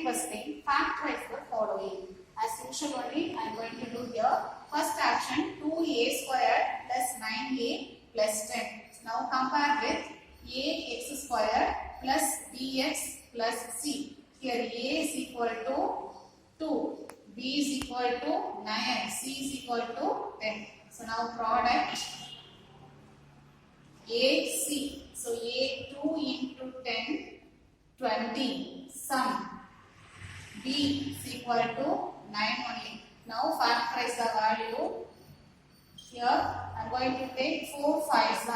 question, factorize the following. As usual only, I am going to do here. First action, 2a squared plus 9a plus 10. Now compare with ax squared plus bx plus c. Here a is equal to 2, b is equal to 9, c is equal to 10. So now product AC. So A 2 into 10, 20. Sum B is equal to 9 only. Now factorize the value. Here I am going to take 4 5s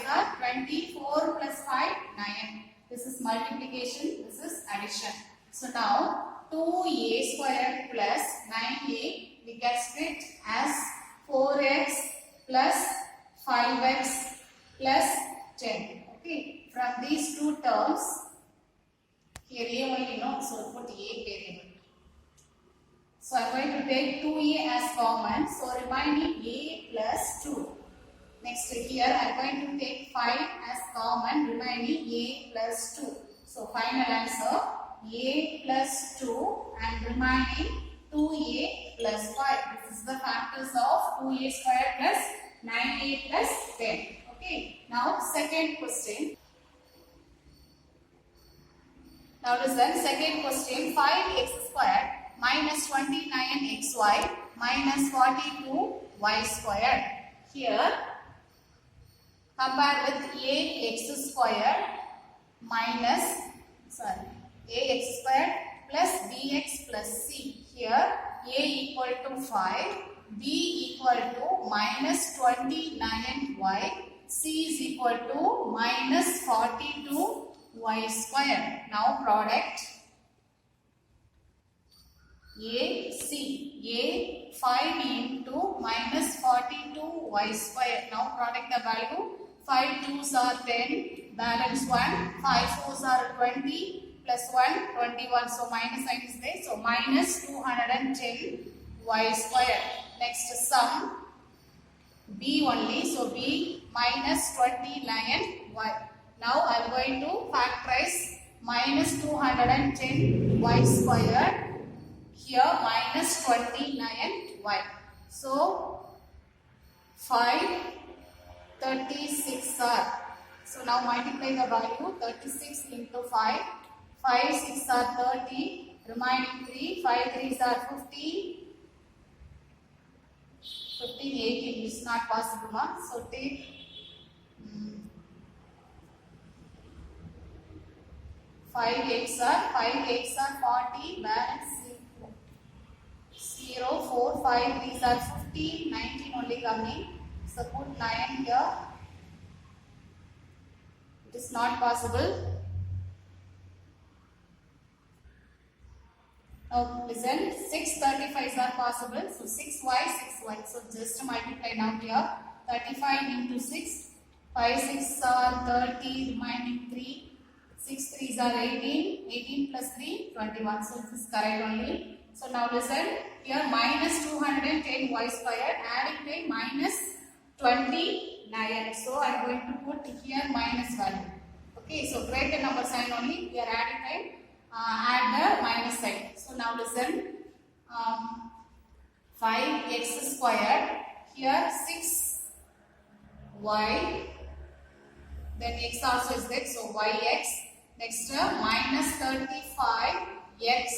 are 24 plus 5 9. This is multiplication, this is addition. So now 2a squared plus 9a we can split as 4x plus 5x plus 10. Okay, from these two terms, here a only no, so put a variable. So I am going to take 2a as common, so remaining a plus 2. Next here I am going to take 5 as common, remaining a plus 2. So final answer a plus 2 and remaining 2a plus 5. This is the factors of 2a squared plus 9a plus 10. Okay, now second question. Now listen, second question, 5x squared minus 29xy minus 42y squared. Here, compare with ax squared minus, ax squared plus bx plus c. Here, a equal to 5, b equal to minus 29y, c is equal to minus 42y squared. Now product A 5 into minus 42y squared. Now product the value. 5 2s are 10, balance 1, 5 4s are 20, plus 1, 21. So minus sign is there. So minus 210y squared. Next sum B only. So B minus 29y. Now I am going to factorize minus 210y squared. Here minus 29y. So 5 36 are. So now multiply the value. 36 into 5. 5 6 are 30. Remaining 3. 5 3s are 15. 15 18 is not possible. So take 5 8s are 40. Balance 0 4 5 3s are 15. 19 only coming. So put 9 here. It is not possible. Now listen, 6 35s are possible. So 6y, 6y. So just multiply now here. 35 into 6. 5 6 are 30, remaining 3. 6 3s are 18. 18 plus 3, 21. So this is correct only. So now listen, here minus 210y squared, adding by minus 29. So I am going to put here minus value. Okay, so greater number sign only, we are adding by add the minus sign. So now listen, 5x squared, here 6y, then x also is there, so yx. Next minus 35x,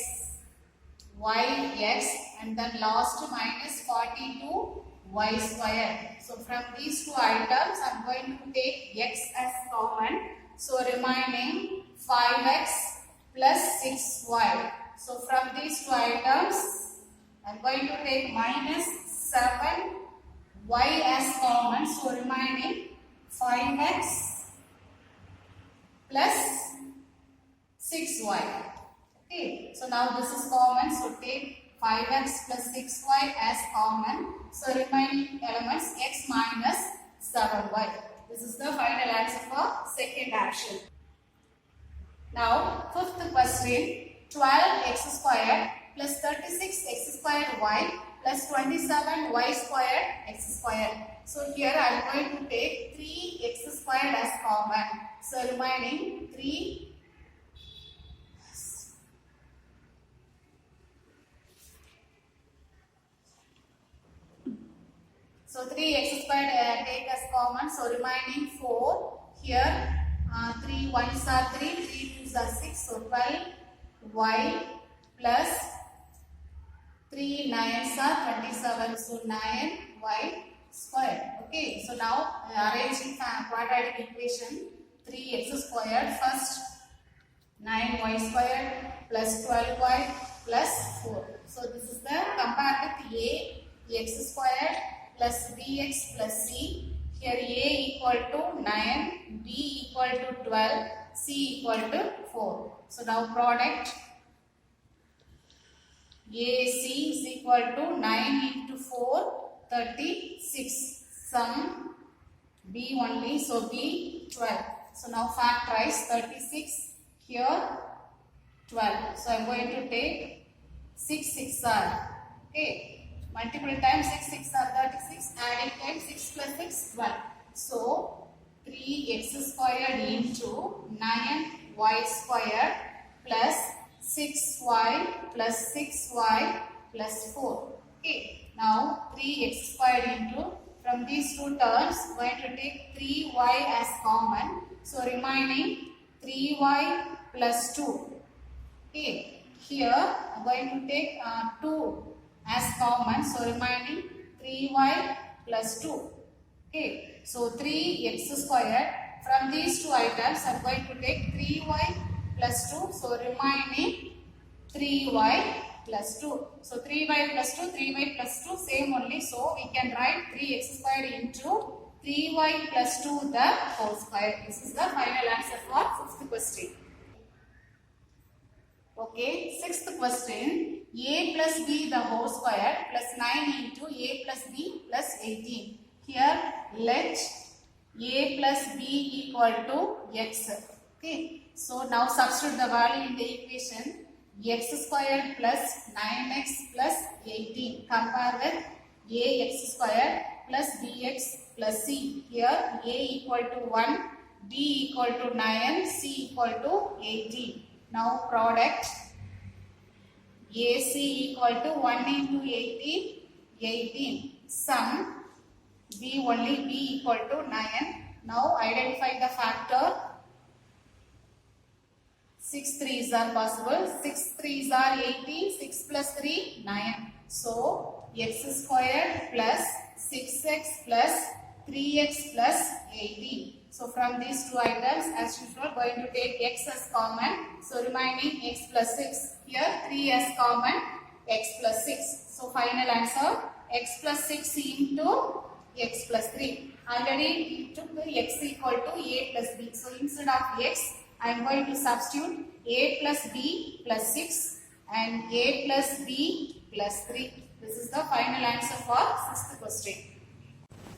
yx, and then last minus 42y squared. So from these two items, I am going to take x as common. So remaining 5x plus 6y. So from these two items, I am going to take minus 7y as common. So remaining 5x plus 6y. Okay, so now this is common. So take 5x plus 6y as common. So remaining elements x minus 7y. This is the final answer for second action. Now fifth question, 12x squared plus 36x squared y plus 27y squared x squared. So here I am going to take 3x squared as common. So remaining 3 So 3x squared take as common. So remaining 4. Here 3 1s are 3, 3 2s are 6. So 12y plus 3 9s are 27. So 9y squared. Okay. So now arranging quadratic equation. 3x squared. First 9y squared plus 12y plus 4. So this is the compare with a x squared plus bx plus c. Here a equal to 9, b equal to 12, c equal to 4. So now product AC is equal to 9 into 4, 36. Sum b only, so b 12. So now factorize 36. Here 12. So I am going to take 6 6 are. Okay. Multiple times 6 6 are 36. Adding time 6 plus 6 12. So 3x squared into 9y squared plus 6y plus 6y plus 4. Okay. Now 3x squared into, from these two terms we are going to take 3y as common. So remaining 3y plus 2. Okay. Here I am going to take 2 as common. So remaining 3y plus 2. Okay. So 3x squared. From these two items I am going to take 3y plus 2. So remaining 3y plus 2. So 3y plus 2, 3y plus 2 same only. So we can write 3x squared into 3y plus 2 the whole square. This is the final answer for 5th question. Okay, 6th question. A plus b the whole square plus 9 into a plus b plus 18. Here let a plus b equal to x. Okay, so now substitute the value in the equation. X squared plus 9x plus 18. Compare with ax squared plus bx plus c. Here a equal to 1, b equal to 9, c equal to 18. Now product AC equal to 1 into 18, 18. Sum b only, b equal to 9. Now identify the factor. 6 3s are possible. 6 3s are 18. 6 plus 3, 9. So x squared plus 6x plus 3x plus 18. So from these two items, as usual, going to take x as common. So remaining x plus 6. Here 3 as common, x plus 6. So final answer x plus 6 into x plus 3. Already we took the x equal to a plus b. So instead of x, I am going to substitute a plus b plus 6 and a plus b plus 3. This is the final answer for 6th question.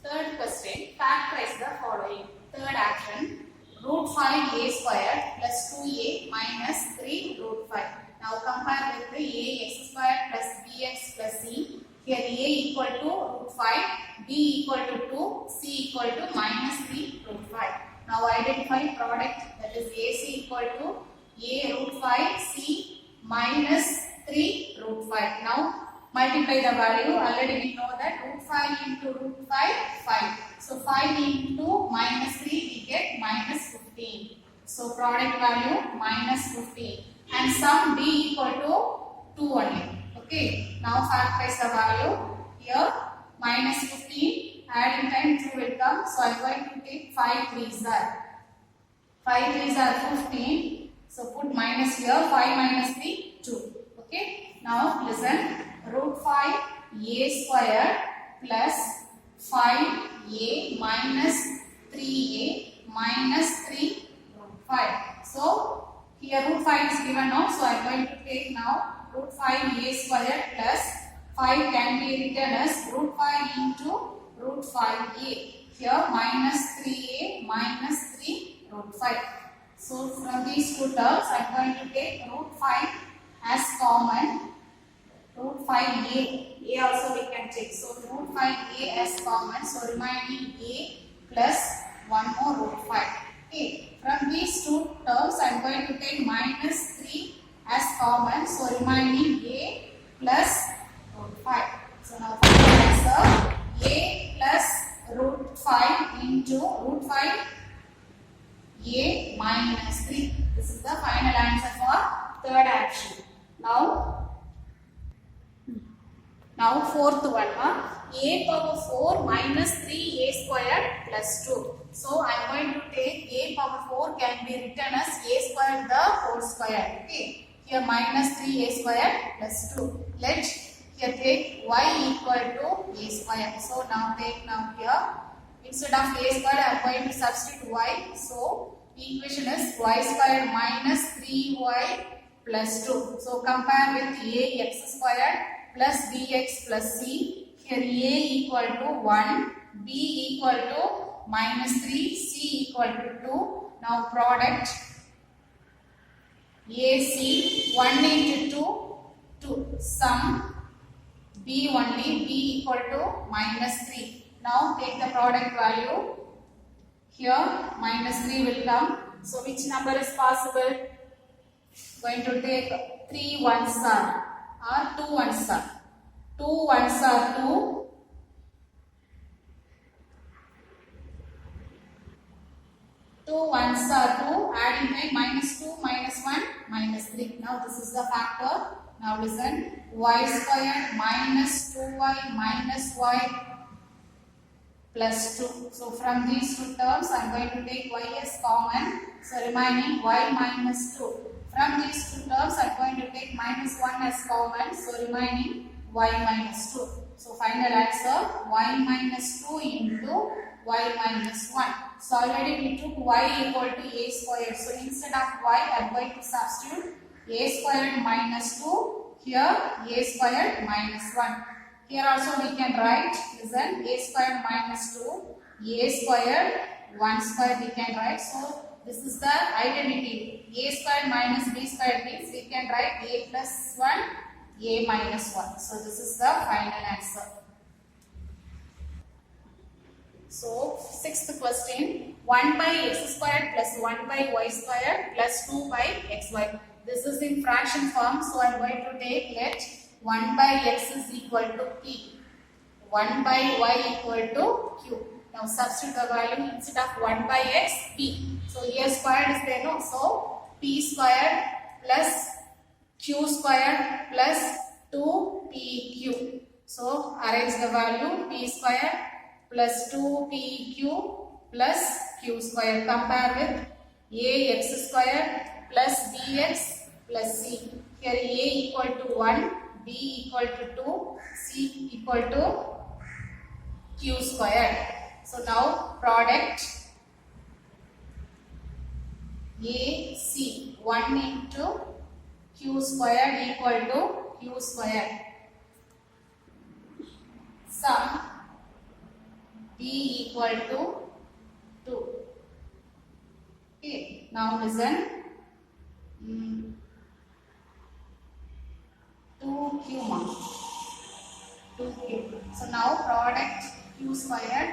3rd question, factorize the following. 3rd action, root 5a squared plus 2a minus 3 root 5. Now compare with the ax squared plus bx plus c. Here a equal to root 5, b equal to 2, c equal to minus 3 root 5. Now identify product, that is ac equal to a root 5, c minus 3 root 5. Now multiply the value. Already we know that root 5 into root 5, 5. So 5 into minus 3 we get minus 15. So product value minus 15. And sum b equal to 2 only. Okay. Now factorize the value. Here minus 15. Adding time 2 will come. So I am going to take 5 3s are. 5 3s are 15. So put minus here. 5 minus 3, 2. Okay. Now listen. Root 5 a square plus 5a minus 3a minus 3 root 5. So here root 5 is given now. So I am going to take now root 5a square plus 5 can be written as root 5 into root 5a. Here minus 3a minus 3 root 5. So from these two terms I am going to take root 5 as common. Root 5a, a also we can take. So root 5a as common. So remaining a plus 1 more root 5. Okay. From these two terms I am going to take minus 3 as common. So remaining a plus root 5. So now final answer a plus third action. Now fourth one, a power 4 minus 3a squared plus 2. So I am going to take a power 4 can be written as a squared the whole square. Okay. Here minus 3a squared plus 2. Let here take y equal to a square. So now here instead of a squared I am going to substitute y. So equation is y squared minus 3y plus 2. So compare with a x squared plus bx plus c. Here a equal to 1, b equal to minus 3, c equal to 2. Now product ac 1 into 2, sum b only, b equal to minus 3. Now take the product value. Here minus 3 will come. So which number is possible? Going to take 3 ones are or 2 ones are. 2 ones are 2. 2 ones are 2. Adding by minus 2, minus 1, minus 3. Now this is the factor. Now listen. Y squared minus 2y minus y plus 2. So from these two terms I am going to take y as common. So remaining y minus 2. From these two terms I am going to take minus 1 as common. So remaining y minus 2. So final answer y minus 2 into y minus 1. So already we took y equal to a squared. So instead of y I am going to substitute a squared minus 2. Here a squared minus 1. Here also we can write, listen, a squared minus 2, a squared 1 squared we can write. So this is the identity. A squared minus b squared means we can write a plus 1, a minus 1. So this is the final answer. So sixth question, 1 by x squared plus 1 by y squared plus 2 by xy. This is in fraction form. So I am going to take let 1 by x is equal to p. 1 by y equal to q. Now substitute the value instead of 1 by x, p. So here squared is there, no? So p squared plus q squared plus 2pq. So arrange the value p squared plus 2pq plus q squared. Compare with ax squared plus bx plus c. Here a equal to 1, b equal to 2, c equal to q squared. So now product ac 1 into q squared equal to q squared. Sum b equal to 2. Okay, now listen. 2q mark. 2q. So now product q squared,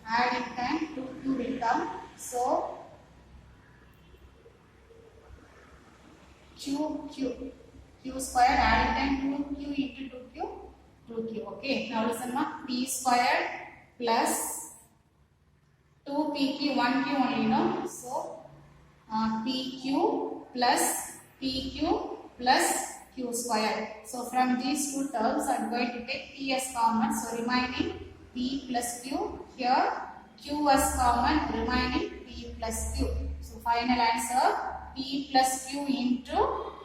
add in time 2q will come. So q squared, add in time 2q into 2q. Okay. Now listen, p squared plus 2pq, 1q only, no? So pq plus pq plus q squared. So from these two terms I am going to take p as common. So remaining p plus q. Here q as common, remaining p plus q. So final answer p plus q into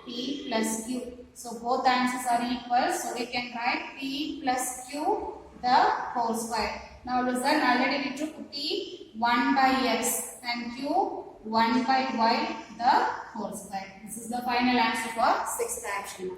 p plus q. So both answers are equal. So we can write p plus q the whole square. Now listen, already we took p 1 by x and q 1 by y the whole square. This is the final answer for sixth action.